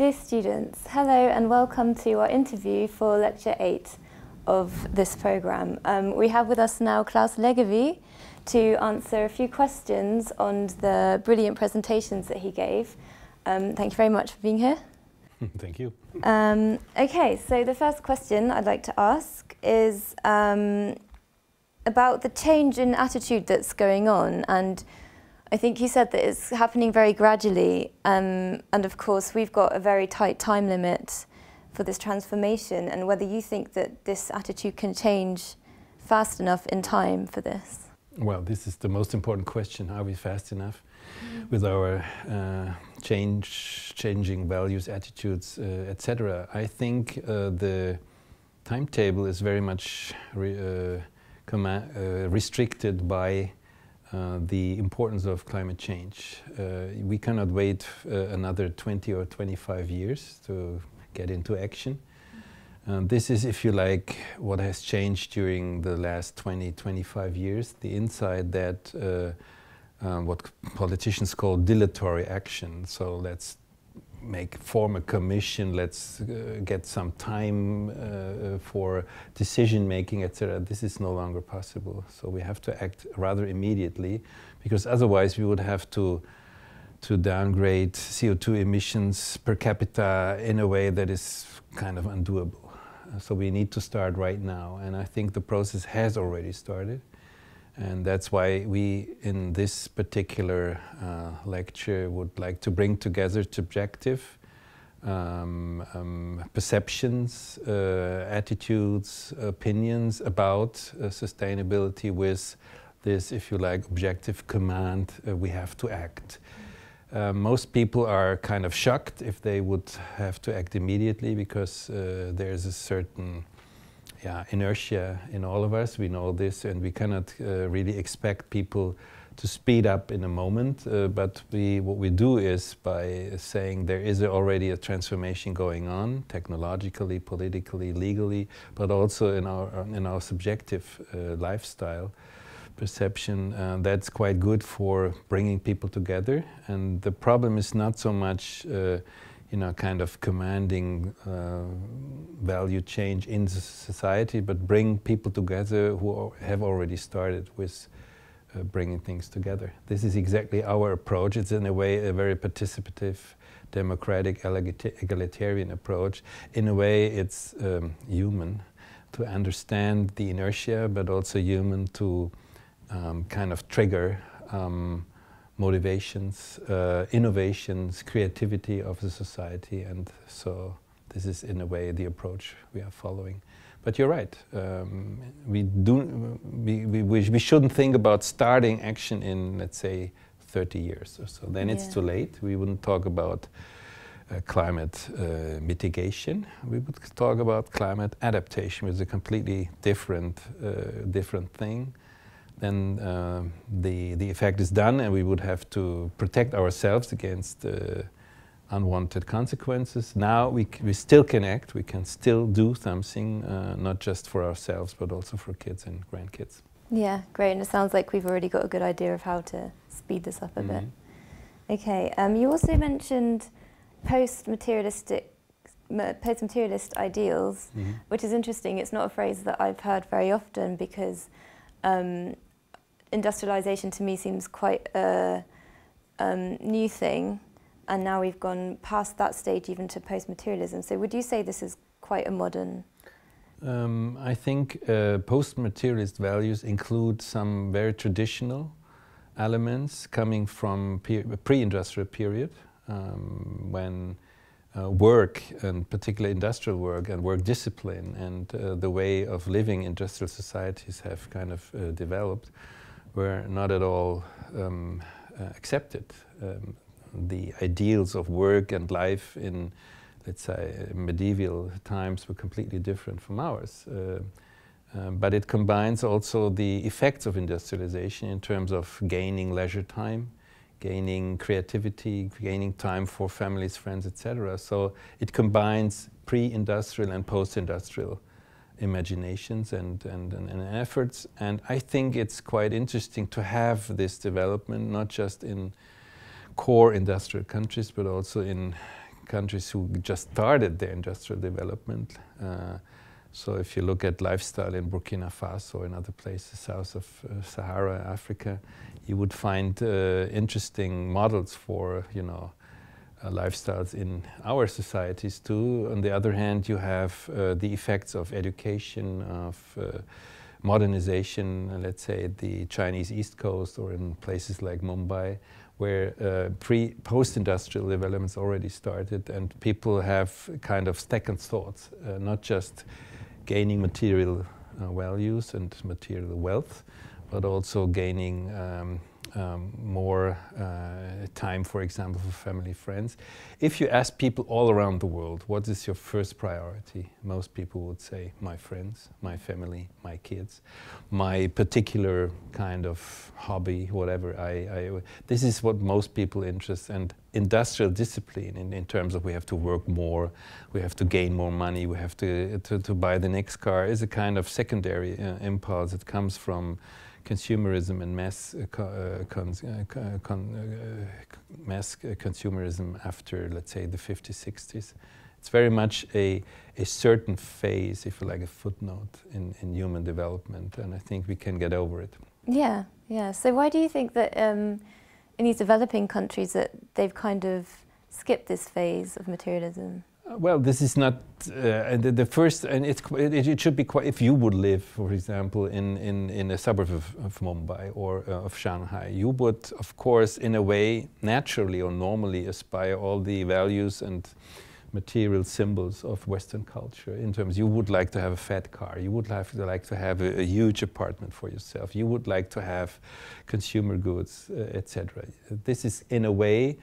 Dear students, hello and welcome to our interview for Lecture 8 of this programme. We have with us now Claus Leggewie to answer a few questions on the brilliant presentations that he gave. Thank you very much for being here. Thank you. Okay, so the first question I'd like to ask is about the change in attitude that's going on, and I think you said that it's happening very gradually, and of course we've got a very tight time limit for this transformation, and whether you think that this attitude can change fast enough in time for this. Well, this is the most important question. Are we fast enough with our changing values, attitudes, etc.? I think the timetable is very much restricted by the importance of climate change. We cannot wait another 20 or 25 years to get into action. This is, if you like, what has changed during the last 20, 25 years, the insight that what politicians call dilatory action. So let's form a commission, let's get some time for decision making, etc. This is no longer possible. So we have to act rather immediately, because otherwise we would have to downgrade CO2 emissions per capita in a way that is kind of undoable. So we need to start right now, and I think the process has already started. And that's why we, in this particular lecture, would like to bring together subjective perceptions, attitudes, opinions about sustainability with this, if you like, objective command, we have to act. Most people are kind of shocked if they would have to act immediately, because there's a certain inertia in all of us. We know this, and we cannot really expect people to speed up in a moment. But what we do is by saying there is already a transformation going on, technologically, politically, legally, but also in our subjective lifestyle perception. That's quite good for bringing people together. And the problem is not so much kind of commanding value change in the society, but bring people together who have already started with bringing things together. This is exactly our approach. It's in a way a very participative, democratic, egalitarian approach. In a way it's human to understand the inertia, but also human to kind of trigger motivations, innovations, creativity of the society, and so this is in a way the approach we are following. But you're right, we shouldn't think about starting action in, let's say, 30 years or so. Then it's too late. We wouldn't talk about climate mitigation. We would talk about climate adaptation, which is a completely different thing. Then the effect is done, and we would have to protect ourselves against unwanted consequences. Now we still can act, we can still do something, not just for ourselves, but also for kids and grandkids. Yeah, great, and it sounds like we've already got a good idea of how to speed this up a bit. Okay, you also mentioned post-materialist ideals, which is interesting. It's not a phrase that I've heard very often, because industrialization to me seems quite a new thing, and now we've gone past that stage even to post-materialism. So would you say this is quite a modern? I think post-materialist values include some very traditional elements coming from a pre-industrial period, when work, and particularly industrial work and work discipline and the way of living industrial societies have kind of developed, were not at all accepted. The ideals of work and life in, let's say, medieval times were completely different from ours. But it combines also the effects of industrialization in terms of gaining leisure time, gaining creativity, gaining time for families, friends, etc. So it combines pre-industrial and post-industrial imaginations and efforts. And I think it's quite interesting to have this development, not just in core industrial countries, but also in countries who just started their industrial development. So if you look at lifestyle in Burkina Faso and other places south of Sahara, Africa, you would find interesting models for, you know, lifestyles in our societies too. On the other hand, you have the effects of education, of modernization, let's say at the Chinese East Coast or in places like Mumbai, where post-industrial developments already started, and people have kind of second thoughts, not just gaining material values and material wealth, but also gaining more time, for example, for family, friends. If you ask people all around the world, what is your first priority? Most people would say, my friends, my family, my kids, my particular kind of hobby, whatever. This is what most people interest. And industrial discipline in terms of we have to work more, we have to gain more money, we have to buy the next car is a kind of secondary impulse that comes from consumerism and mass consumerism after, let's say, the 50s, 60s. It's very much a certain phase, if you like, a footnote in human development, and I think we can get over it. Yeah, yeah. So why do you think that in these developing countries that they've kind of skipped this phase of materialism? Well, this is not the first, and it should be quite. If you would live, for example, in a suburb of Mumbai or of Shanghai, you would, of course, in a way, naturally or normally aspire all the values and material symbols of Western culture. In terms, you would like to have a fat car, you would like to have a huge apartment for yourself, you would like to have consumer goods, etc. This is in a way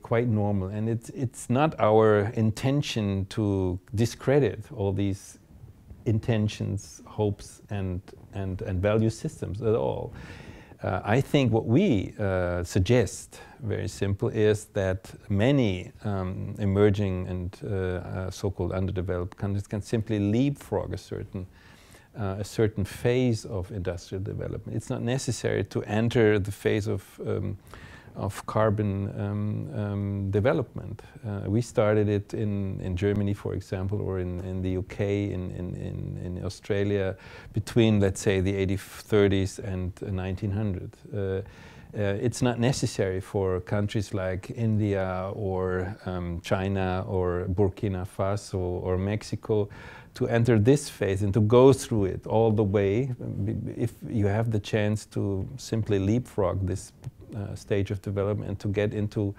quite normal, and it's not our intention to discredit all these intentions, hopes and value systems at all. I think what we suggest, very simple, is that many emerging and so-called underdeveloped countries can simply leapfrog a certain phase of industrial development. It's not necessary to enter the phase of carbon development. We started it in Germany, for example, or in the UK, in Australia, between, let's say, the 30s and 1900. It's not necessary for countries like India or China or Burkina Faso or Mexico to enter this phase and to go through it all the way. If you have the chance to simply leapfrog this stage of development and to get into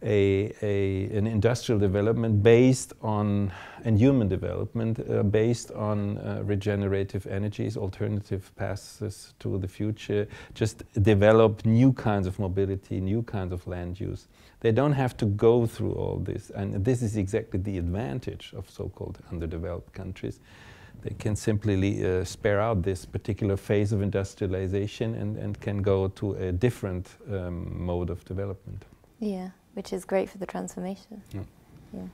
an industrial development based on, and human development based on regenerative energies, alternative paths to the future, just develop new kinds of mobility, new kinds of land use. They don't have to go through all this, and this is exactly the advantage of so-called underdeveloped countries. They can simply spare out this particular phase of industrialization and can go to a different mode of development. Yeah, which is great for the transformation. Yeah. Yeah.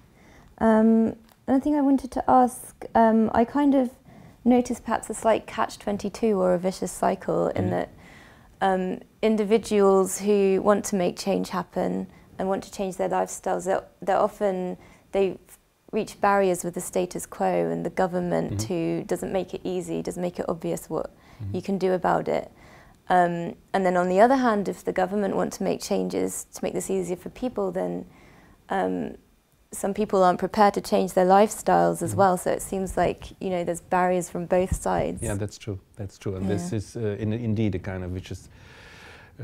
Another thing I wanted to ask, I kind of noticed perhaps a slight catch-22 or a vicious cycle in that individuals who want to make change happen and want to change their lifestyles, they reach barriers with the status quo and the government who doesn't make it easy, doesn't make it obvious what you can do about it. And then on the other hand, if the government want to make changes to make this easier for people, then some people aren't prepared to change their lifestyles as well. So it seems like, you know, there's barriers from both sides. Yeah, that's true. That's true. And this is indeed a kind of vicious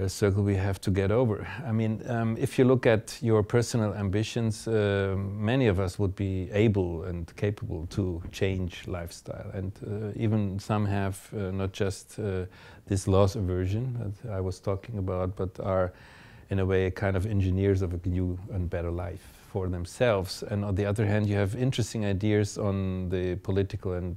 circle we have to get over. I mean, if you look at your personal ambitions, many of us would be able and capable to change lifestyle, and even some have not just this loss aversion that I was talking about, but are in a way kind of engineers of a new and better life for themselves. And on the other hand, you have interesting ideas on the political and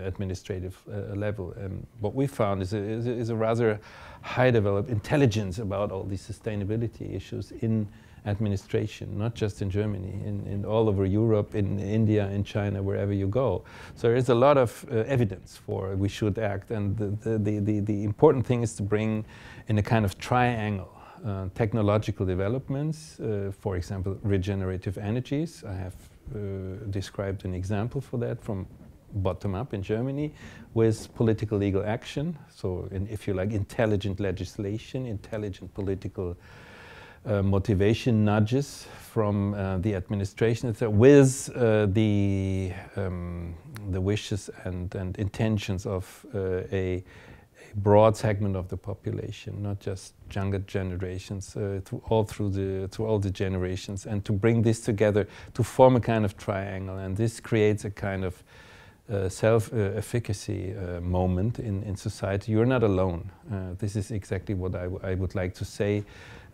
administrative level. And what we found is a rather high developed intelligence about all these sustainability issues in administration, not just in Germany, in all over Europe, in India, in China, wherever you go. So there is a lot of evidence for we should act, and the important thing is to bring in a kind of triangle technological developments, for example, regenerative energies. I have described an example for that from bottom up in Germany with political legal action. So if you like, intelligent legislation, intelligent political motivation nudges from the administration itself with the wishes and intentions of a broad segment of the population, not just younger generations, through all the generations, and to bring this together to form a kind of triangle. And this creates a kind of self-efficacy moment in society. You're not alone. This is exactly what I would like to say.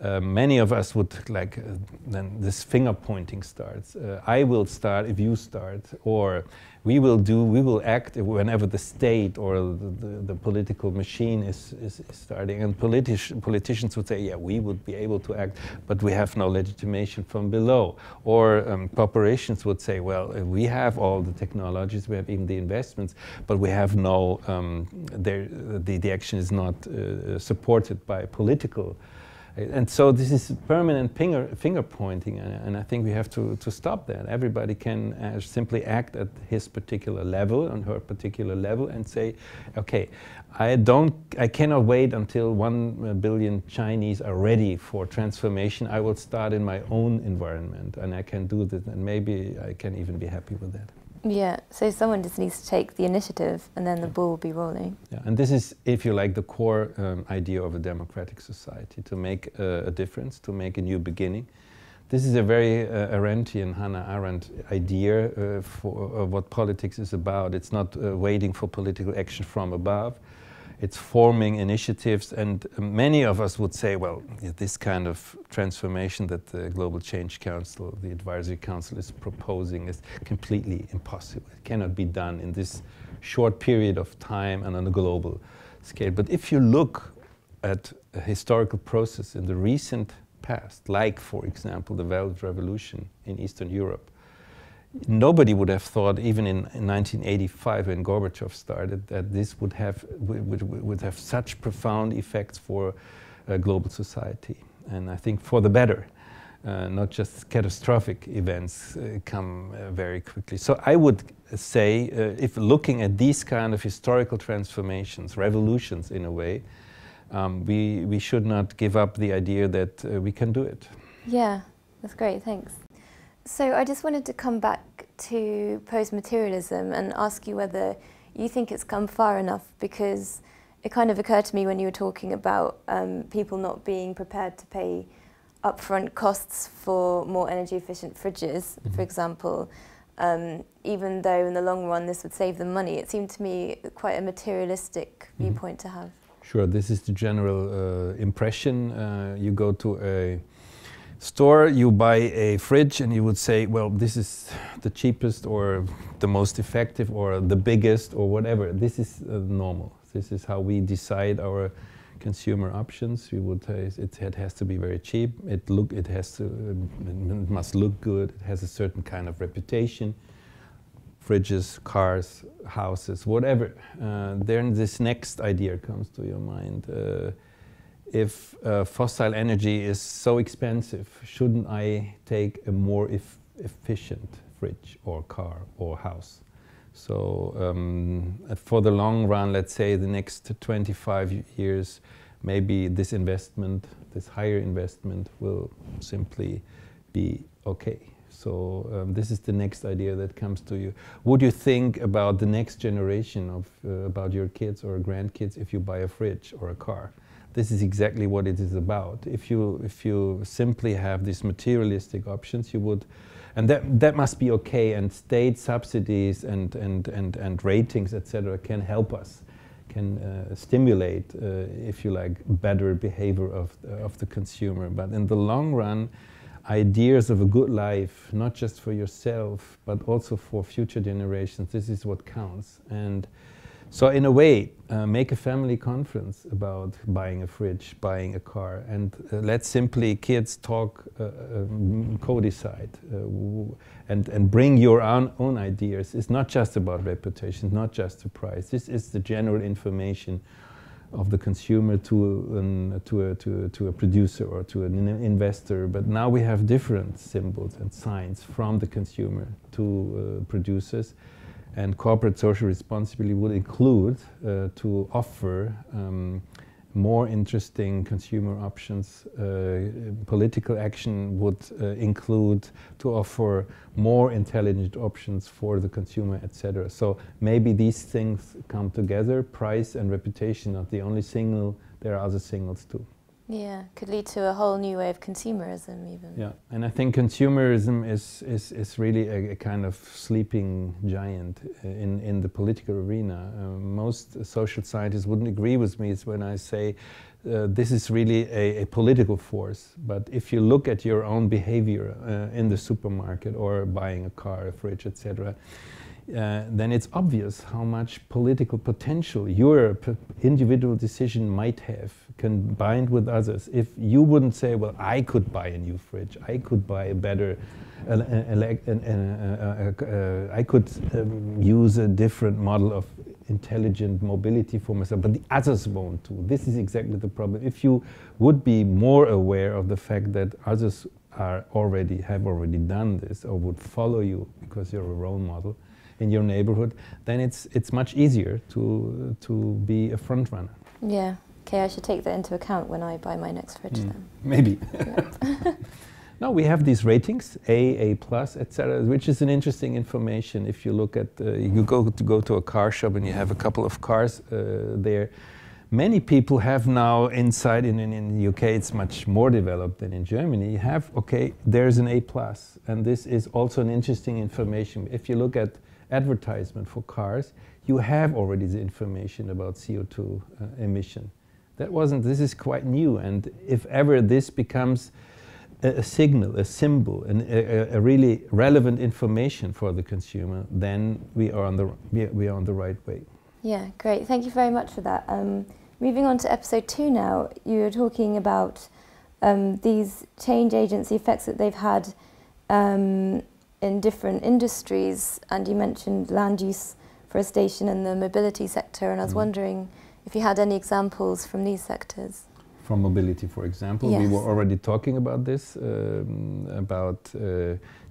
Many of us would like, then this finger pointing starts. I will start if you start, or we will act whenever the state or the political machine is starting. And politicians would say, yeah, we would be able to act, but we have no legitimation from below. Or corporations would say, well, we have all the technologies, we have even the investments, but we have no, the action is not supported by political. And so this is permanent finger pointing, and I think we have to stop that. Everybody can simply act at his particular level, on her particular level, and say, okay, I cannot wait until 1 billion Chinese are ready for transformation. I will start in my own environment, and I can do this, and maybe I can even be happy with that. Yeah, so someone just needs to take the initiative and then the ball will be rolling. Yeah, and this is, if you like, the core idea of a democratic society, to make a difference, to make a new beginning. This is a very Arendtian, Hannah Arendt idea for what politics is about. It's not waiting for political action from above. It's forming initiatives, and many of us would say, well, this kind of transformation that the Global Change Council, the Advisory Council is proposing is completely impossible. It cannot be done in this short period of time and on a global scale. But if you look at a historical process in the recent past, like, for example, the Velvet Revolution in Eastern Europe, nobody would have thought, even in 1985 when Gorbachev started, that this would have such profound effects for global society. And I think for the better, not just catastrophic events come very quickly. So I would say, if looking at these kind of historical transformations, revolutions in a way, we should not give up the idea that we can do it. Yeah, that's great, thanks. So I just wanted to come back to post-materialism and ask you whether you think it's come far enough, because it kind of occurred to me when you were talking about people not being prepared to pay upfront costs for more energy efficient fridges, for example, even though in the long run this would save them money. It seemed to me quite a materialistic viewpoint to have. Sure, this is the general impression. You go to a store, you buy a fridge, and you would say, well, this is the cheapest or the most effective or the biggest or whatever. This is normal. This is how we decide our consumer options. We would say it has to be very cheap. It must look good. It has a certain kind of reputation. Fridges, cars, houses, whatever. Then this next idea comes to your mind. If fossil energy is so expensive, shouldn't I take a more efficient fridge or car or house? So for the long run, let's say the next 25 years, maybe this investment, this higher investment, will simply be okay. So this is the next idea that comes to you. Would you think about the next generation of about your kids or grandkids if you buy a fridge or a car? This is exactly what it is about. If you simply have these materialistic options, you would, and that must be okay. And state subsidies and ratings, etc., can help us, can stimulate, if you like, better behavior of the consumer. But in the long run, ideas of a good life, not just for yourself, but also for future generations, this is what counts. And so in a way, make a family conference about buying a fridge, buying a car, and let simply kids talk, co-decide, and bring your own ideas. It's not just about reputation, not just the price. This is the general information of the consumer to a producer or to an investor. But now we have different symbols and signs from the consumer to producers. And corporate social responsibility would include to offer more interesting consumer options. Political action would include to offer more intelligent options for the consumer, etc. So maybe these things come together. Price and reputation not the only signal, there are other signals too. Yeah, could lead to a whole new way of consumerism even. Yeah, and I think consumerism is really a kind of sleeping giant in the political arena. Most social scientists wouldn't agree with me when I say this is really a political force. But if you look at your own behavior in the supermarket or buying a car, a fridge, etc., then it's obvious how much political potential your individual decision might have combined with others. If you wouldn't say, well, I could buy a new fridge, I could buy a better, I could use a different model of intelligent mobility for myself, but the others won't do. This is exactly the problem. If you would be more aware of the fact that others have already done this or would follow you because you're a role model in your neighborhood, then it's much easier to be a front runner. Yeah. Okay, I should take that into account when I buy my next fridge then. Maybe. No, we have these ratings, A+, etc., which is an interesting information. If you look at, you go to a car shop and you have a couple of cars there. Many people have now inside, in the UK it's much more developed than in Germany, okay, there's an A+, and this is also an interesting information. If you look at advertisement for cars, you have already the information about CO2 emission. This is quite new, and if ever this becomes a signal, a symbol, and a really relevant information for the consumer, then we are on the right way. Yeah, great. Thank you very much for that. Moving on to episode 2 now, you were talking about these change agency effects that they've had in different industries, and you mentioned land use, forestation and the mobility sector, and I was wondering if you had any examples from these sectors. From mobility, for example, yes. We were already talking about this, about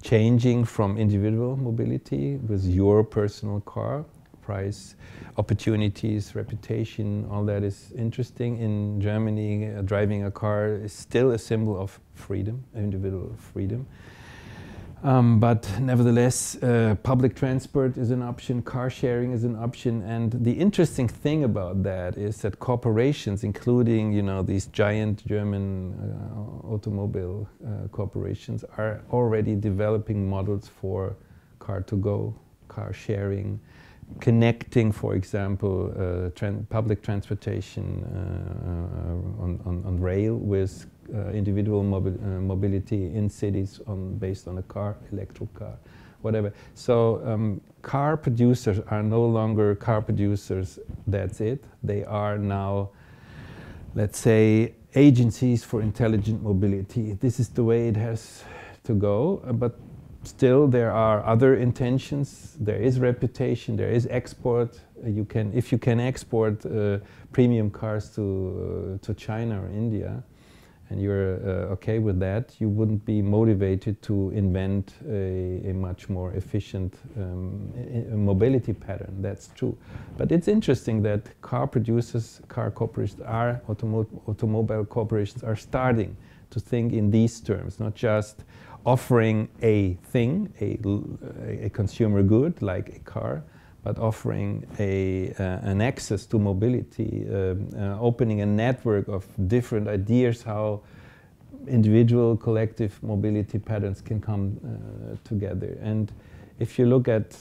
changing from individual mobility with your personal car, price, opportunities, reputation, all that is interesting. In Germany, driving a car is still a symbol of freedom, individual freedom. But nevertheless, public transport is an option, car sharing is an option, and the interesting thing about that is that corporations, including these giant German automobile corporations, are already developing models for car-to-go, car sharing, connecting, for example, public transportation on rail with individual mobility in cities based on a car, electric car, whatever. So car producers are no longer car producers, that's it. They are now, let's say, agencies for intelligent mobility. This is the way it has to go, but still there are other intentions. There is reputation, there is export. If you can export premium cars to China or India, and you're okay with that, you wouldn't be motivated to invent a much more efficient mobility pattern. That's true. But it's interesting that car producers, car corporations, automobile corporations are starting to think in these terms, not just offering a thing, a consumer good like a car, but offering an access to mobility, opening a network of different ideas how individual, collective mobility patterns can come together. And if you look at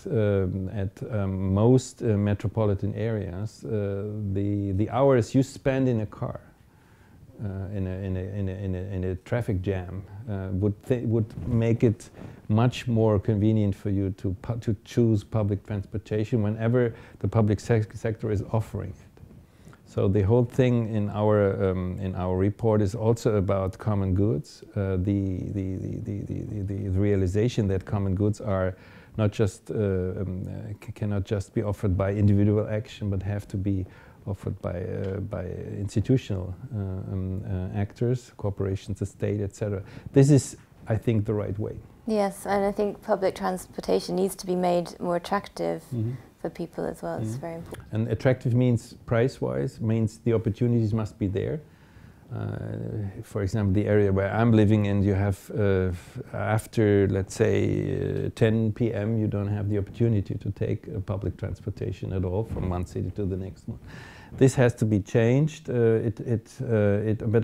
most metropolitan areas, the hours you spend in a car, in a traffic jam, would make it much more convenient for you to choose public transportation whenever the public sector is offering it. So the whole thing in our report is also about common goods. The realization that common goods are not just cannot just be offered by individual action, but have to be offered by institutional actors, corporations, the state, etc. This is, I think, the right way. Yes, and I think public transportation needs to be made more attractive for people as well. It's very important. And attractive means price-wise, means the opportunities must be there. For example, the area where I'm living in, you have, after, let's say, 10 p.m., you don't have the opportunity to take public transportation at all from one city to the next one. This has to be changed, but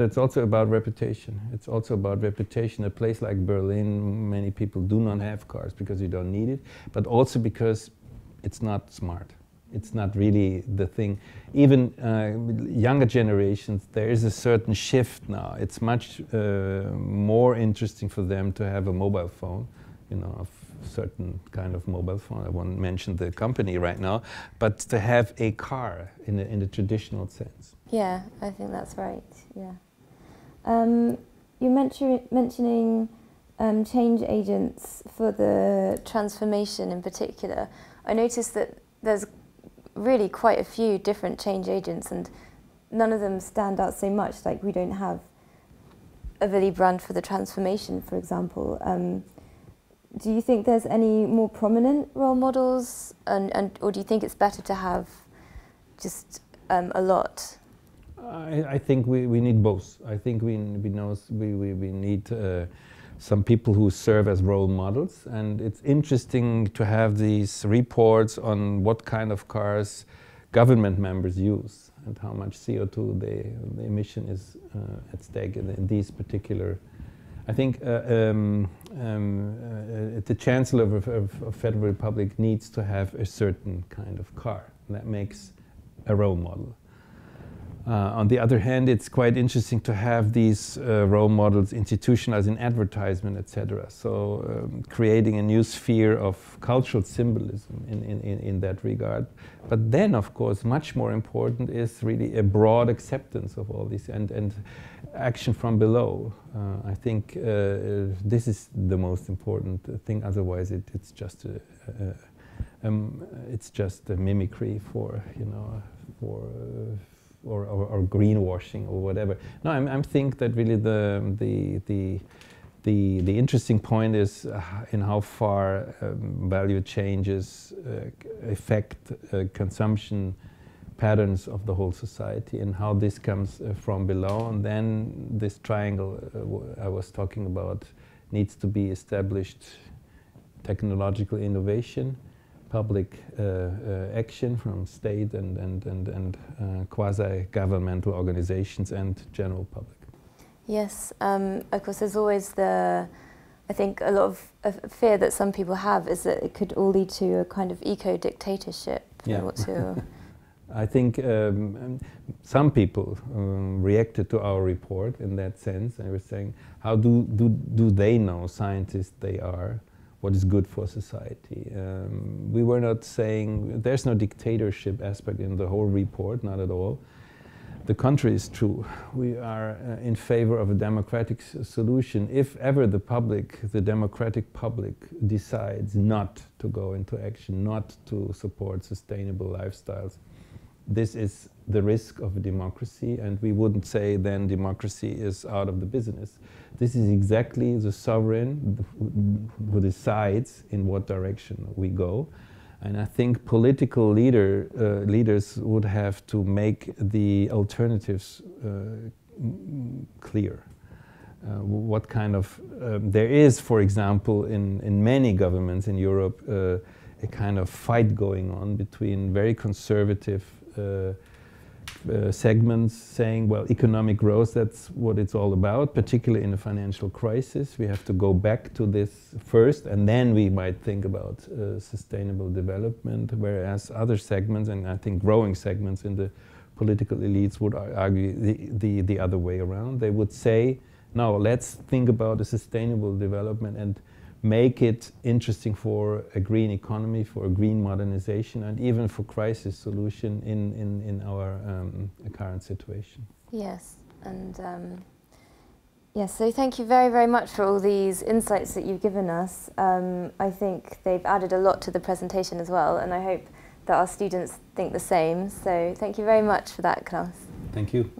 it's also about reputation. It's also about reputation. A place like Berlin, many people do not have cars because you don't need it, but also because it's not smart. It's not really the thing. Even younger generations, there is a certain shift now. It's much more interesting for them to have a mobile phone, you know, a certain kind of mobile phone. I won't mention the company right now, but to have a car in the traditional sense. Yeah, I think that's right. Yeah. You mentioning change agents for the transformation in particular. I noticed that there's really quite a few different change agents, and none of them stand out so much. Like, we don't have a Willy Brandt for the transformation, for example. Do you think there's any more prominent role models, or do you think it's better to have just a lot? I think we need both. I think we need some people who serve as role models, and it's interesting to have these reports on what kind of cars government members use and how much CO2 the emission is at stake in these particular. I think the Chancellor of Federal Republic needs to have a certain kind of car, and that makes a role model. On the other hand, it's quite interesting to have these role models institutionalized in advertisement, etc. So creating a new sphere of cultural symbolism in that regard. But then, of course, much more important is really a broad acceptance of all this and action from below. I think this is the most important thing. Otherwise, it's just a mimicry for, you know, or greenwashing or whatever. No, I think that really the interesting point is in how far value changes affect consumption patterns of the whole society, and how this comes from below. And then this triangle I was talking about needs to be established: technological innovation, public action from state and quasi-governmental organizations, and general public. Yes, of course there's always I think a lot of fear that some people have is that it could all lead to a kind of eco-dictatorship. Yeah. I think some people reacted to our report in that sense, and were saying, how do they know, scientists they are, what is good for society? We were not saying, there's no dictatorship aspect in the whole report, not at all. The contrary is true. We are in favor of a democratic solution. If ever the democratic public decides not to go into action, not to support sustainable lifestyles, this is the risk of a democracy, and we wouldn't say then democracy is out of the business. This is exactly the sovereign who decides in what direction we go. And I think political leaders would have to make the alternatives clear. What kind of, there is, for example, in many governments in Europe, a kind of fight going on between very conservative segments saying, well, economic growth, that's what it's all about, particularly in a financial crisis. We have to go back to this first, and then we might think about sustainable development, whereas other segments, and I think growing segments in the political elites, would argue the other way around. They would say, no, let's think about a sustainable development and make it interesting for a green economy, for a green modernization, and even for crisis solution in our current situation. Yes, and yes, so thank you very, very much for all these insights that you've given us. I think they've added a lot to the presentation as well, and I hope that our students think the same. So thank you very much for that, Claus. Thank you.